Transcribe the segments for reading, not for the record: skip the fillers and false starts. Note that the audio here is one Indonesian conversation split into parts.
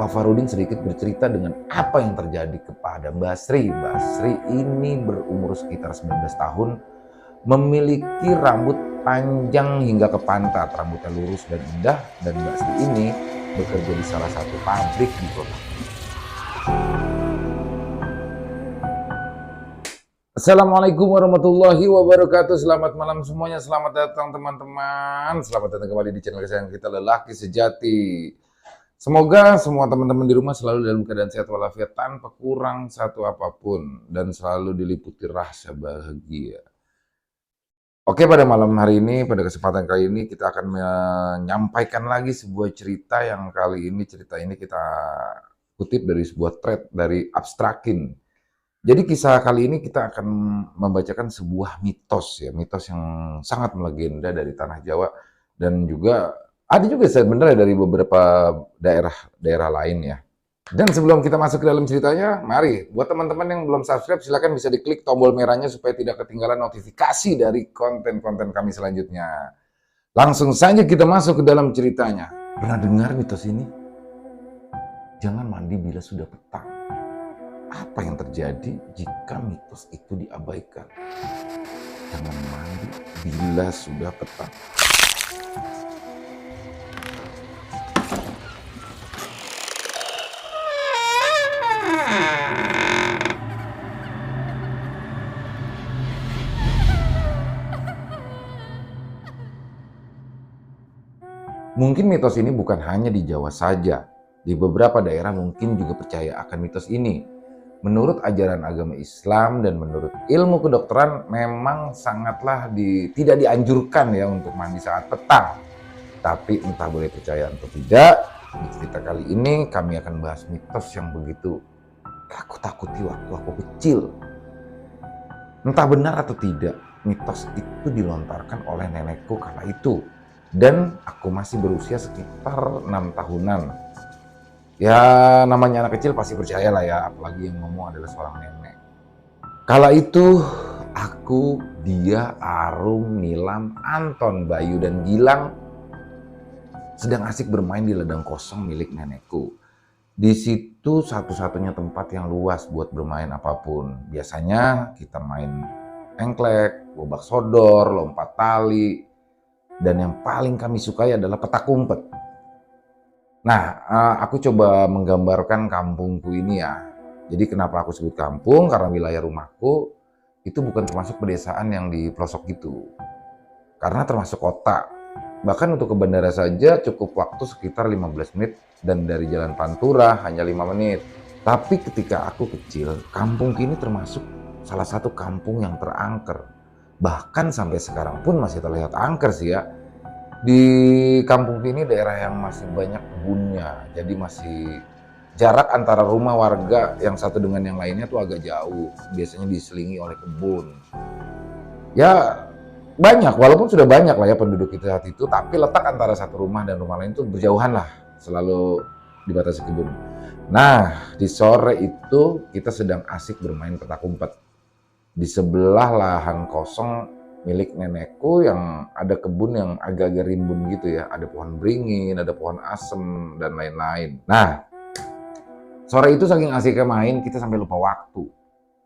Pak Farudin sedikit bercerita dengan apa yang terjadi kepada Basri. Basri ini berumur sekitar 19 tahun, memiliki rambut panjang hingga ke pantat, rambutnya lurus dan indah, dan Basri ini bekerja di salah satu pabrik di kota. Assalamualaikum warahmatullahi wabarakatuh. Selamat malam semuanya, selamat datang teman-teman. Selamat datang kembali di channel kesayangan kita, Lelaki Sejati. Semoga semua teman-teman di rumah selalu dalam keadaan sehat walafiat tanpa kurang satu apapun dan selalu diliputi rasa bahagia. Oke, pada malam hari ini, pada kesempatan kali ini kita akan menyampaikan lagi sebuah cerita yang kali ini cerita ini kita kutip dari sebuah thread dari Abstrakin. Jadi kisah kali ini kita akan membacakan sebuah mitos ya, mitos yang sangat melegenda dari tanah Jawa dan juga ada juga sebenarnya dari beberapa daerah lain ya. Dan sebelum kita masuk ke dalam ceritanya, mari buat teman-teman yang belum subscribe silakan bisa diklik tombol merahnya supaya tidak ketinggalan notifikasi dari konten-konten kami selanjutnya. Langsung saja kita masuk ke dalam ceritanya. Pernah dengar mitos ini? Jangan mandi bila sudah petang. Apa yang terjadi jika mitos itu diabaikan? Jangan mandi bila sudah petang. Mungkin mitos ini bukan hanya di Jawa saja. Di beberapa daerah mungkin juga percaya akan mitos ini. Menurut ajaran agama Islam dan menurut ilmu kedokteran memang sangatlah tidak dianjurkan ya untuk mandi saat petang. Tapi entah boleh percaya atau tidak, di cerita kali ini kami akan bahas mitos yang begitu aku takuti waktu aku kecil. Entah benar atau tidak, mitos itu dilontarkan oleh nenekku kala itu. Dan aku masih berusia sekitar 6 tahunan. Ya namanya anak kecil pasti percaya lah ya, apalagi yang ngomong adalah seorang nenek. Kala itu aku, dia, Arum, Nilam, Anton, Bayu, dan Gilang sedang asik bermain di ladang kosong milik nenekku. Di situ satu-satunya tempat yang luas buat bermain apapun. Biasanya kita main engklek, gobak sodor, lompat tali, dan yang paling kami sukai adalah petak umpet. Nah, aku coba menggambarkan kampungku ini ya. Jadi kenapa aku sebut kampung? Karena wilayah rumahku itu bukan termasuk pedesaan yang di pelosok gitu. Karena termasuk kota. Bahkan untuk ke bandara saja cukup waktu sekitar 15 menit dan dari Jalan Pantura hanya 5 menit. Tapi ketika aku kecil, kampung ini termasuk salah satu kampung yang terangker. Bahkan sampai sekarang pun masih terlihat angker sih ya. Di kampung ini daerah yang masih banyak kebunnya. Jadi masih jarak antara rumah warga yang satu dengan yang lainnya tuh agak jauh. Biasanya diselingi oleh kebun. Ya banyak, walaupun sudah banyak lah ya penduduk itu saat itu. Tapi letak antara satu rumah dan rumah lain tuh berjauhan lah. Selalu dibatasi kebun. Nah di sore itu kita sedang asik bermain petak umpet. Di sebelah lahan kosong milik nenekku yang ada kebun yang agak-agak rimbun gitu ya. Ada pohon beringin, ada pohon asem, dan lain-lain. Nah, sore itu saking asiknya main, kita sampai lupa waktu.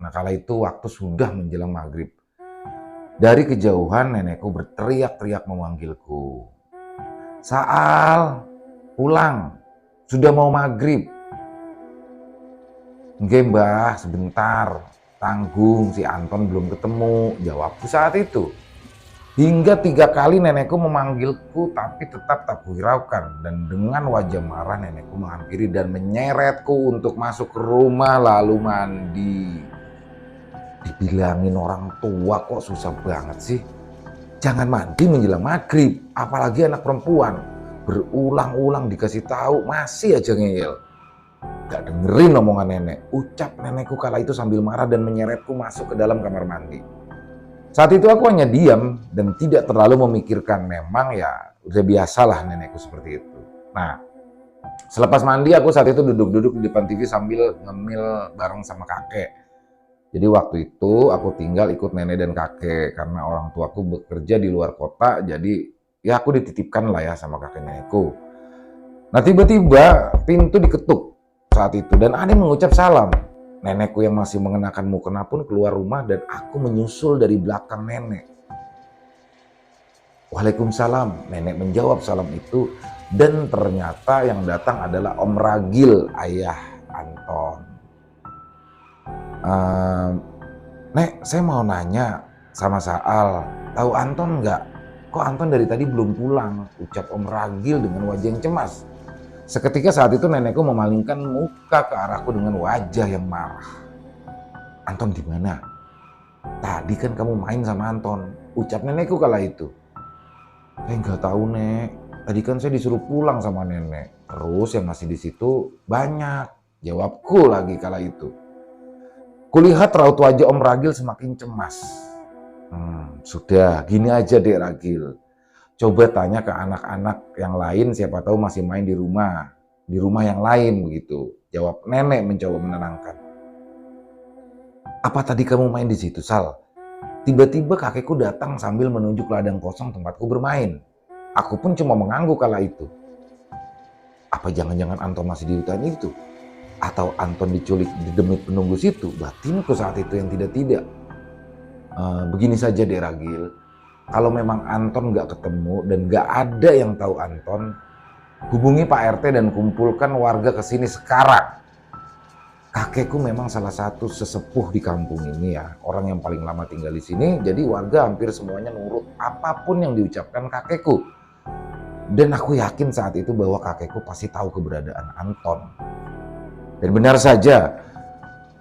Nah, kala itu waktu sudah menjelang maghrib. Dari kejauhan nenekku berteriak-teriak memanggilku. Saal, pulang. Sudah mau maghrib. Nggih mbah, sebentar. Tanggung, si Anton belum ketemu, jawabku saat itu. Hingga 3 kali nenekku memanggilku tapi tetap tak kuhiraukan. Dan dengan wajah marah nenekku menghampiri dan menyeretku untuk masuk ke rumah lalu mandi. Dibilangin orang tua kok susah banget sih. Jangan mandi menjelang maghrib, apalagi anak perempuan. Berulang-ulang dikasih tahu masih aja ngeyel. Gak dengerin omongan nenek, ucap nenekku kala itu sambil marah dan menyeretku masuk ke dalam kamar mandi. Saat itu aku hanya diam dan tidak terlalu memikirkan, memang ya udah biasalah nenekku seperti itu. Nah, selepas mandi aku saat itu duduk-duduk di depan TV sambil ngemil bareng sama kakek. Jadi waktu itu aku tinggal ikut nenek dan kakek karena orang tuaku bekerja di luar kota, jadi ya aku dititipkan lah ya sama kakek nenekku. Nah tiba-tiba pintu diketuk saat itu dan ada yang mengucap salam. Nenekku yang masih mengenakan mukena pun keluar rumah dan aku menyusul dari belakang nenek. Waalaikumsalam, nenek menjawab salam itu dan ternyata yang datang adalah Om Ragil, ayah Anton. Nek, saya mau nanya sama Saal, tahu Anton nggak? Kok Anton dari tadi belum pulang? Ucap Om Ragil dengan wajah yang cemas. Seketika saat itu nenekku memalingkan muka ke arahku dengan wajah yang marah. Anton di mana? Tadi kan kamu main sama Anton, ucap nenekku kala itu. Saya nggak tahu, Nek. Tadi kan saya disuruh pulang sama nenek. Terus yang masih di situ banyak. Jawabku lagi kala itu. Kulihat raut wajah Om Ragil semakin cemas. Sudah, gini aja deh Ragil. Coba tanya ke anak-anak yang lain, siapa tahu masih main di rumah yang lain begitu. Jawab nenek mencoba menenangkan. Apa tadi kamu main di situ, Sal? Tiba-tiba kakekku datang sambil menunjuk ladang kosong tempatku bermain. Aku pun cuma mengangguk kala itu. Apa jangan-jangan Anton masih di hutan itu? Atau Anton diculik di demit penunggu situ? Batinku saat itu yang tidak-tidak. Begini saja deh Ragil. Kalau memang Anton nggak ketemu dan nggak ada yang tahu Anton, hubungi Pak RT dan kumpulkan warga ke sini sekarang. Kakekku memang salah satu sesepuh di kampung ini ya, orang yang paling lama tinggal di sini, jadi warga hampir semuanya nurut apapun yang diucapkan kakekku. Dan aku yakin saat itu bahwa kakekku pasti tahu keberadaan Anton. Dan benar saja,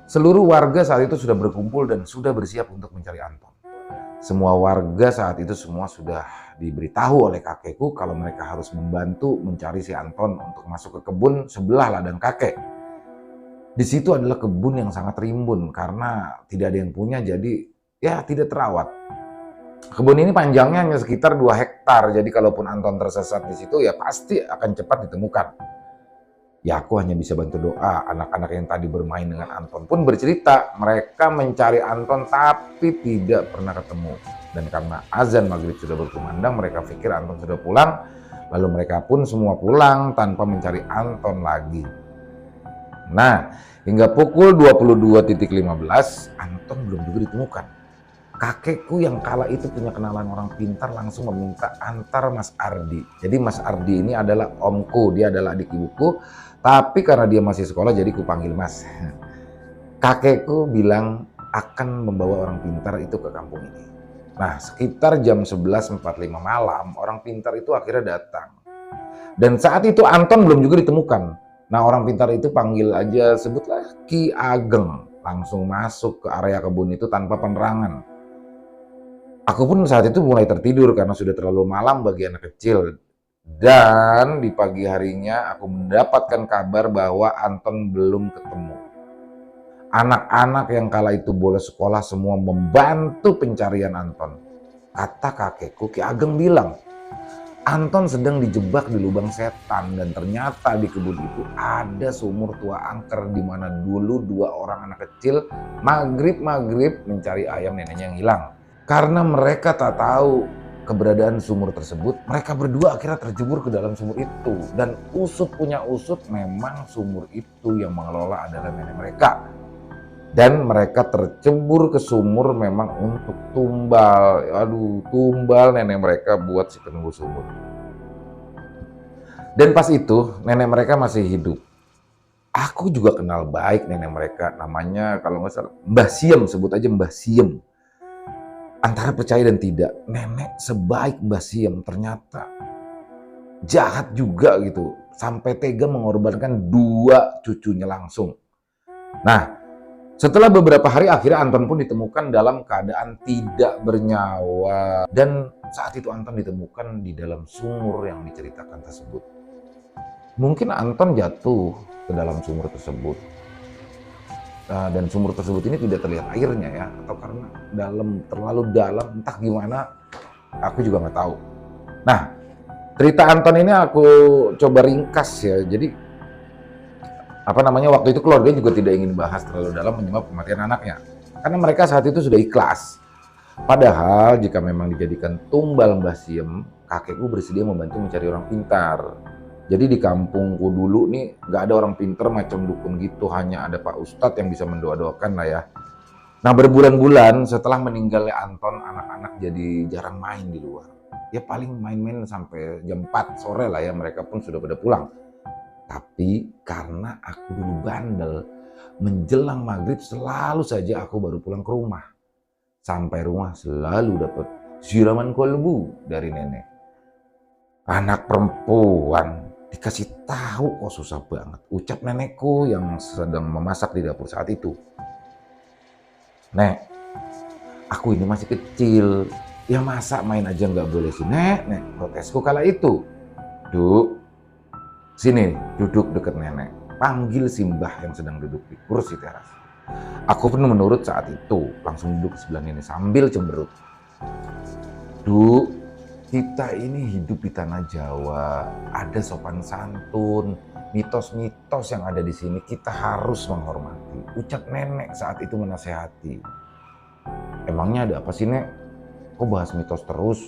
seluruh warga saat itu sudah berkumpul dan sudah bersiap untuk mencari Anton. Semua warga saat itu semua sudah diberitahu oleh kakekku kalau mereka harus membantu mencari si Anton untuk masuk ke kebun sebelah ladang kakek. Di situ adalah kebun yang sangat rimbun karena tidak ada yang punya, jadi ya tidak terawat. Kebun ini panjangnya hanya sekitar 2 hektar, jadi kalaupun Anton tersesat di situ ya pasti akan cepat ditemukan. Ya aku hanya bisa bantu doa. Anak-anak yang tadi bermain dengan Anton pun bercerita mereka mencari Anton tapi tidak pernah ketemu. Dan karena azan maghrib sudah berkumandang, mereka pikir Anton sudah pulang. Lalu mereka pun semua pulang tanpa mencari Anton lagi. Nah, hingga pukul 22.15 Anton belum juga ditemukan. Kakekku yang kala itu punya kenalan orang pintar langsung meminta antar Mas Ardi. Jadi Mas Ardi ini adalah omku, dia adalah adik ibuku. Tapi karena dia masih sekolah jadi kupanggil Mas. Kakekku bilang akan membawa orang pintar itu ke kampung ini. Nah sekitar jam 11.45 malam orang pintar itu akhirnya datang. Dan saat itu Anton belum juga ditemukan. Nah orang pintar itu panggil aja, sebutlah Ki Ageng. Langsung masuk ke area kebun itu tanpa penerangan. Aku pun saat itu mulai tertidur karena sudah terlalu malam bagi anak kecil. Dan di pagi harinya aku mendapatkan kabar bahwa Anton belum ketemu. Anak-anak yang kala itu bolos sekolah semua membantu pencarian Anton. Kata kakekku, Ki Ageng bilang, Anton sedang dijebak di lubang setan dan ternyata di kebun itu ada sumur tua angker di mana dulu 2 orang anak kecil maghrib mencari ayam neneknya yang hilang. Karena mereka tak tahu keberadaan sumur tersebut, mereka berdua akhirnya terjebur ke dalam sumur itu. Dan usut punya usut, memang sumur itu yang mengelola adalah nenek mereka. Dan mereka tercebur ke sumur memang untuk tumbal. Aduh, tumbal nenek mereka buat si penunggu sumur. Dan pas itu, nenek mereka masih hidup. Aku juga kenal baik nenek mereka, namanya kalau nggak salah Mbah Siem, sebut aja Mbah Siem. Antara percaya dan tidak, nenek sebaik Mbah Siem ternyata jahat juga gitu. Sampai tega mengorbankan 2 cucunya langsung. Nah, setelah beberapa hari akhirnya Anton pun ditemukan dalam keadaan tidak bernyawa. Dan saat itu Anton ditemukan di dalam sumur yang diceritakan tersebut. Mungkin Anton jatuh ke dalam sumur tersebut. Dan sumur tersebut ini tidak terlihat airnya ya, atau karena terlalu dalam, entah gimana, aku juga nggak tahu. Nah, cerita Anton ini aku coba ringkas ya. Jadi waktu itu keluarga juga tidak ingin bahas terlalu dalam penyebab kematian anaknya, karena mereka saat itu sudah ikhlas. Padahal jika memang dijadikan tumbal Mbah Siem, kakekku bersedia membantu mencari orang pintar. Jadi di kampungku dulu nih nggak ada orang pinter macam dukun gitu, hanya ada Pak Ustadz yang bisa mendoa-doakan lah ya. Nah berbulan-bulan setelah meninggalnya Anton, anak-anak jadi jarang main di luar. Ya paling main-main sampai jam 4 sore lah ya, mereka pun sudah pada pulang. Tapi karena aku dulu bandel, menjelang maghrib selalu saja aku baru pulang ke rumah. Sampai rumah selalu dapat siraman kolbu dari nenek. Anak perempuan dikasih tahu kok susah banget, ucap nenekku yang sedang memasak di dapur saat itu. Nek, aku ini masih kecil, ya masa main aja nggak boleh sih? Nek, protesku kala itu. Duk, sini duduk deket nenek, panggil Simbah yang sedang duduk di kursi teras. Aku pun menurut saat itu, langsung duduk sebelah nenek sambil cemberut. Duk, kita ini hidup di tanah Jawa, ada sopan santun, mitos-mitos yang ada di sini kita harus menghormati. Ucap nenek saat itu menasehati. Emangnya ada apa sih, Nek? Kok bahas mitos terus?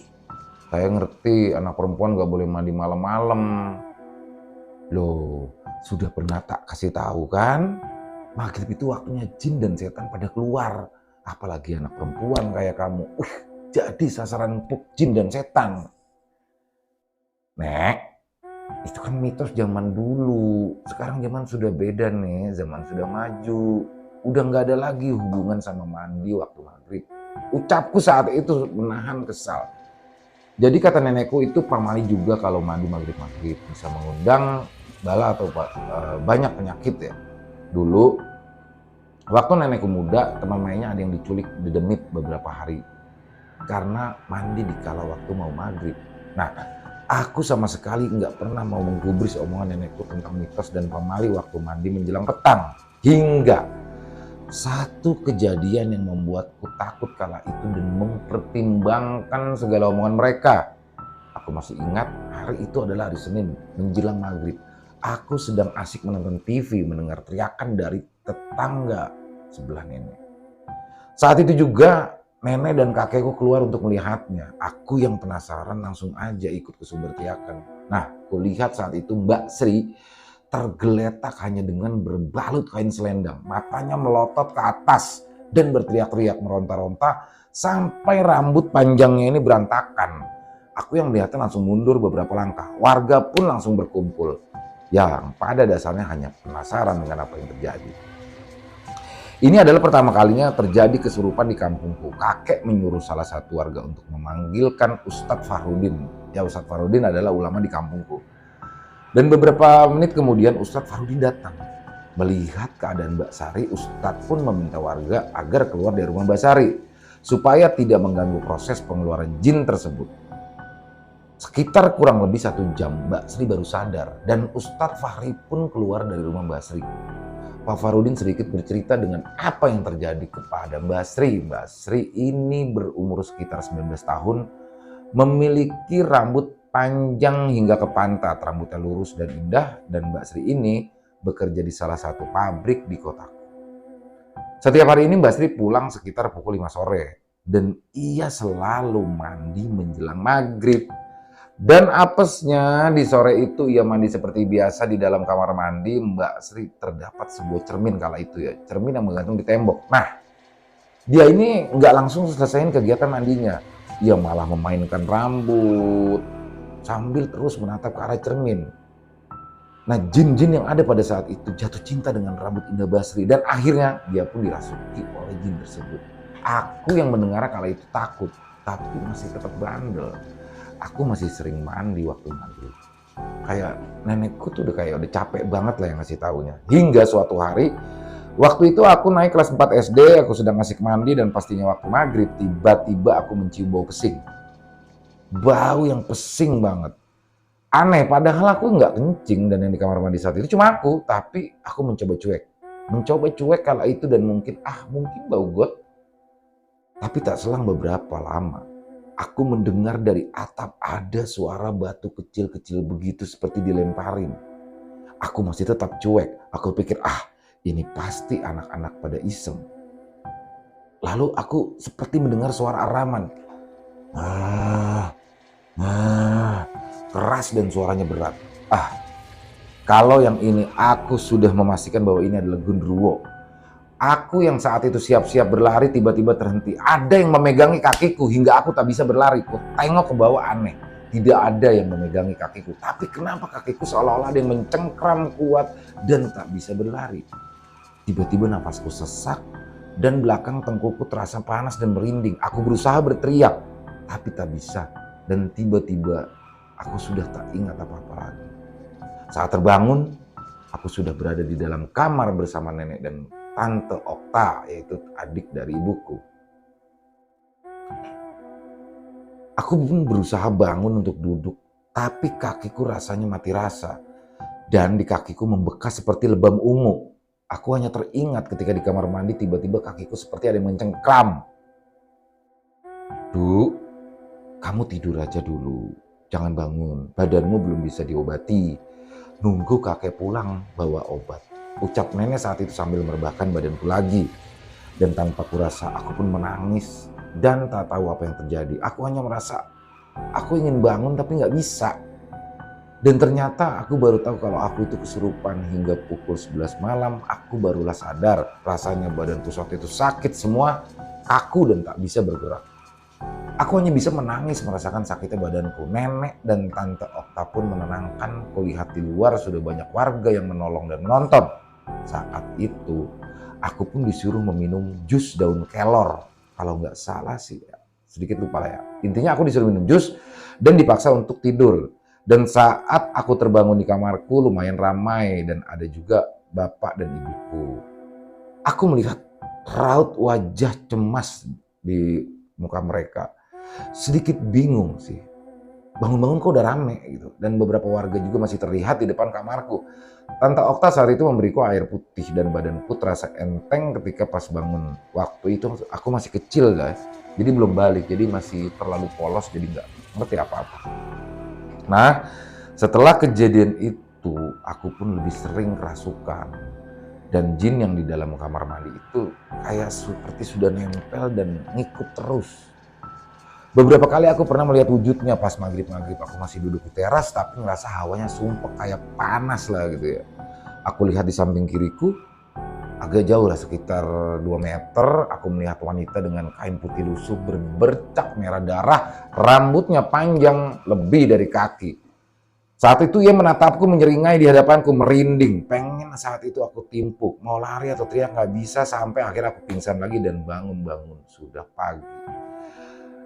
Saya ngerti anak perempuan gak boleh mandi malam-malam. Loh, sudah pernah tak kasih tahu kan? Maghrib itu waktunya jin dan setan pada keluar. Apalagi anak perempuan kayak kamu. Jadi sasaran empuk jin dan setan. Nek, itu kan mitos zaman dulu. Sekarang zaman sudah beda nih, zaman sudah maju. Udah gak ada lagi hubungan sama mandi waktu maghrib. Ucapku saat itu menahan kesal. Jadi kata nenekku itu pamali juga kalau mandi maghrib-maghrib bisa mengundang bala atau banyak penyakit ya. Dulu waktu nenekku muda, teman mainnya ada yang diculik di demit beberapa hari karena mandi di kala waktu mau maghrib. Nah, aku sama sekali nggak pernah mau menggubris omongan nenekku tentang mitos dan pamali waktu mandi menjelang petang. Hingga satu kejadian yang membuatku takut kala itu dan mempertimbangkan segala omongan mereka. Aku masih ingat hari itu adalah hari Senin menjelang maghrib. Aku sedang asik menonton TV mendengar teriakan dari tetangga sebelah nenek. Saat itu juga nenek dan kakekku keluar untuk melihatnya. Aku yang penasaran langsung aja ikut ke sumber teriakan. Nah, kulihat saat itu Mbak Sri tergeletak hanya dengan berbalut kain selendang. Matanya melotot ke atas dan berteriak-teriak meronta-ronta sampai rambut panjangnya ini berantakan. Aku yang melihatnya langsung mundur beberapa langkah. Warga pun langsung berkumpul. Yang pada dasarnya hanya penasaran dengan apa yang terjadi. Ini adalah pertama kalinya terjadi kesurupan di kampungku. Kakek menyuruh salah satu warga untuk memanggilkan Ustadz Farudin. Ya, Ustadz Farudin adalah ulama di kampungku. Dan beberapa menit kemudian Ustadz Farudin datang. Melihat keadaan Mbak Sari, Ustadz pun meminta warga agar keluar dari rumah Mbak Sari supaya tidak mengganggu proses pengeluaran jin tersebut. Sekitar kurang lebih 1 jam Mbak Sri baru sadar dan Ustadz Fahri pun keluar dari rumah Mbak Sri. Pak Farudin sedikit bercerita dengan apa yang terjadi kepada Mbak Sri. Mbak Sri ini berumur sekitar 19 tahun, memiliki rambut panjang hingga ke pantat, rambutnya lurus dan indah, dan Mbak Sri ini bekerja di salah satu pabrik di kotaku. Setiap hari ini Mbak Sri pulang sekitar pukul 5 sore dan ia selalu mandi menjelang maghrib. Dan apesnya di sore itu ia mandi seperti biasa di dalam kamar mandi. Mbak Sri terdapat sebuah cermin kala itu ya, cermin yang menggantung di tembok. Nah, dia ini nggak langsung selesaiin kegiatan mandinya. Ia malah memainkan rambut sambil terus menatap ke arah cermin. Nah, jin-jin yang ada pada saat itu jatuh cinta dengan rambut indah Mbak Sri dan akhirnya dia pun dirasuki oleh jin tersebut. Aku yang mendengar kala itu takut, tapi masih tetap bandel. Aku masih sering mandi waktu maghrib. Kayak nenekku tuh udah capek banget lah yang ngasih taunya. Hingga suatu hari, waktu itu aku naik kelas 4 SD, aku sedang asik mandi dan pastinya waktu maghrib, tiba-tiba aku mencium bau pesing. Bau yang pesing banget. Aneh, padahal aku nggak kencing dan yang di kamar mandi saat itu cuma aku, tapi aku mencoba cuek. Mencoba cuek kala itu dan mungkin bau got. Tapi tak selang beberapa lama, aku mendengar dari atap ada suara batu kecil-kecil begitu seperti dilemparin. Aku masih tetap cuek. Aku pikir, ini pasti anak-anak pada iseng. Lalu aku seperti mendengar suara araman. Keras dan suaranya berat. Kalau yang ini aku sudah memastikan bahwa ini adalah Gundurwo. Aku yang saat itu siap-siap berlari tiba-tiba terhenti. Ada yang memegangi kakiku hingga aku tak bisa berlari. Ku tengok ke bawah aneh. Tidak ada yang memegangi kakiku. Tapi kenapa kakiku seolah-olah ada yang mencengkram kuat dan tak bisa berlari. Tiba-tiba nafasku sesak dan belakang tengkukku terasa panas dan merinding. Aku berusaha berteriak tapi tak bisa. Dan tiba-tiba aku sudah tak ingat apa-apa lagi. Saat terbangun, aku sudah berada di dalam kamar bersama nenek dan Tante Okta, yaitu adik dari ibuku. Aku pun berusaha bangun untuk duduk, tapi kakiku rasanya mati rasa. Dan di kakiku membekas seperti lebam ungu. Aku hanya teringat ketika di kamar mandi tiba-tiba kakiku seperti ada yang mencengkram. "Du, kamu tidur aja dulu. Jangan bangun, badanmu belum bisa diobati. Nunggu kakek pulang bawa obat," ucap nenek saat itu sambil merebahkan badanku lagi. Dan tanpa kurasa aku pun menangis dan tak tahu apa yang terjadi. Aku hanya merasa aku ingin bangun tapi nggak bisa. Dan ternyata aku baru tahu kalau aku itu kesurupan hingga pukul 11 malam. Aku barulah sadar rasanya badanku saat itu sakit semua, kaku dan tak bisa bergerak. Aku hanya bisa menangis merasakan sakitnya badanku. Nenek dan Tante Okta pun menenangkan. Kulihat di luar sudah banyak warga yang menolong dan menonton. Saat itu aku pun disuruh meminum jus daun kelor. Kalau nggak salah sih, sedikit lupa lah ya. Intinya aku disuruh minum jus dan dipaksa untuk tidur. Dan saat aku terbangun di kamarku lumayan ramai dan ada juga bapak dan ibuku. Aku melihat raut wajah cemas di muka mereka. Sedikit bingung sih. Bangun-bangun kok udah rame gitu. Dan beberapa warga juga masih terlihat di depan kamarku. Tante Okta saat itu memberiku air putih dan badanku terasa enteng ketika pas bangun. Waktu itu aku masih kecil guys. Jadi belum balik. Jadi masih terlalu polos jadi nggak ngerti apa-apa. Nah setelah kejadian itu aku pun lebih sering kerasukan. Dan jin yang di dalam kamar mandi itu kayak seperti sudah nempel dan ngikut terus. Beberapa kali aku pernah melihat wujudnya pas maghrib-maghrib. Aku masih duduk di teras tapi ngerasa hawanya sumpek kayak panas lah gitu ya. Aku lihat di samping kiriku, agak jauh lah sekitar 2 meter. Aku melihat wanita dengan kain putih lusuh berbercak merah darah. Rambutnya panjang lebih dari kaki. Saat itu ia menatapku menyeringai di hadapanku, merinding. Pengen saat itu aku timpuk. Mau lari atau teriak gak bisa sampai akhirnya aku pingsan lagi dan bangun-bangun. Sudah pagi.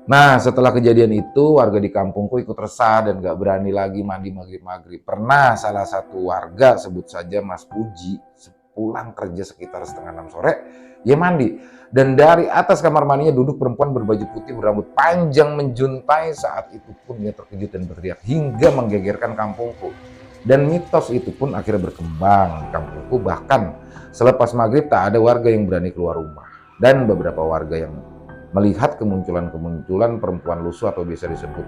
Nah setelah kejadian itu warga di kampungku ikut resah dan gak berani lagi mandi maghrib-maghrib. Pernah salah satu warga, sebut saja Mas Puji, pulang kerja sekitar setengah 6 sore, dia mandi. Dan dari atas kamar mandinya duduk perempuan berbaju putih berambut panjang menjuntai. Saat itu pun dia terkejut dan berteriak hingga menggegerkan kampungku. Dan mitos itu pun akhirnya berkembang di kampungku. Bahkan selepas maghrib tak ada warga yang berani keluar rumah. Dan beberapa warga yang melihat kemunculan perempuan lusuh atau biasa disebut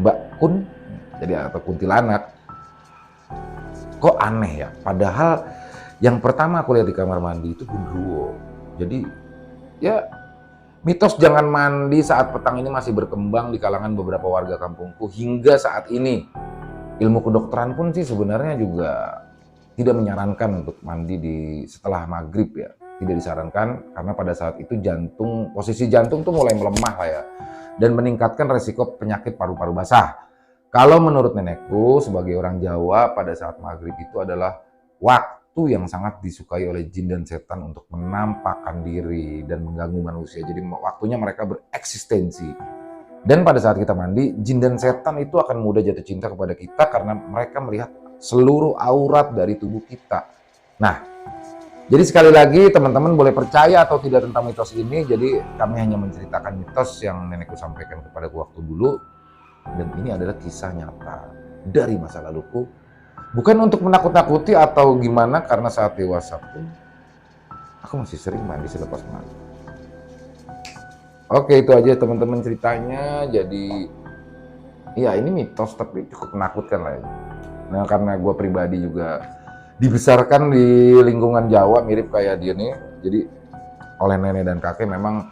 Mbak Kun, jadi atau kuntilanak. Kok aneh ya? Padahal yang pertama aku lihat di kamar mandi itu Gundurwo. Jadi ya mitos jangan mandi saat petang ini masih berkembang di kalangan beberapa warga kampungku hingga saat ini. Ilmu kedokteran pun sih sebenarnya juga tidak menyarankan untuk mandi setelah maghrib ya. Tidak disarankan karena pada saat itu posisi jantung tuh mulai melemah lah ya. Dan meningkatkan resiko penyakit paru-paru basah. Kalau menurut nenekku sebagai orang Jawa pada saat maghrib itu adalah waktu yang sangat disukai oleh jin dan setan untuk menampakkan diri dan mengganggu manusia. Jadi waktunya mereka bereksistensi. Dan pada saat kita mandi, jin dan setan itu akan mudah jatuh cinta kepada kita karena mereka melihat seluruh aurat dari tubuh kita. Nah, jadi sekali lagi teman-teman boleh percaya atau tidak tentang mitos ini. Jadi kami hanya menceritakan mitos yang nenekku sampaikan kepadaku waktu dulu. Dan ini adalah kisah nyata dari masa laluku. Bukan untuk menakut-nakuti atau gimana, karena saat dewasa pun aku masih sering mandi selepas mandi. Oke, itu aja teman-teman ceritanya. Jadi ya ini mitos tapi cukup menakutkan lah ya. Nah karena gue pribadi juga dibesarkan di lingkungan Jawa mirip kayak dia nih. Jadi oleh nenek dan kakek memang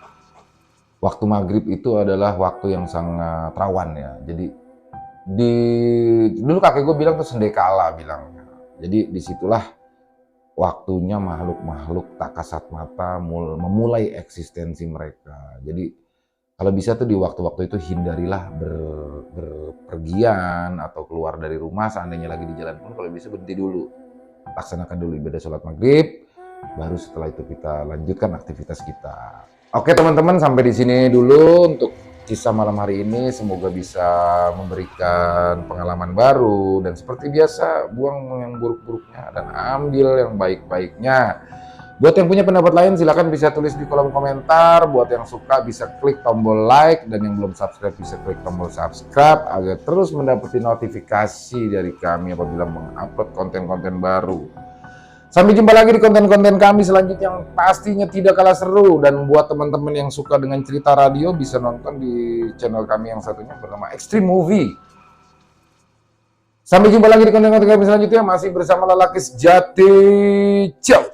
waktu maghrib itu adalah waktu yang sangat rawan ya. Jadi dulu kakek gue bilang tuh sendekala bilangnya. Jadi disitulah waktunya makhluk-makhluk tak kasat mata memulai eksistensi mereka. Jadi kalau bisa tuh di waktu-waktu itu hindarilah berpergian atau keluar dari rumah, seandainya lagi di jalan pun kalau bisa berhenti dulu. Laksanakan dulu ibadah sholat maghrib, baru setelah itu kita lanjutkan aktivitas kita. Oke teman-teman, sampai di sini dulu untuk kisah malam hari ini. Semoga bisa memberikan pengalaman baru, dan seperti biasa buang yang buruk-buruknya dan ambil yang baik-baiknya. Buat yang punya pendapat lain silakan bisa tulis di kolom komentar. Buat yang suka bisa klik tombol like, dan yang belum subscribe bisa klik tombol subscribe agar terus mendapati notifikasi dari kami apabila mengupload konten-konten baru. Sampai jumpa lagi di konten-konten kami selanjutnya yang pastinya tidak kalah seru. Dan buat teman-teman yang suka dengan cerita radio bisa nonton di channel kami yang satunya bernama Extreme Movie. Sampai jumpa lagi di konten-konten kami selanjutnya masih bersama lelaki sejati. Ciao.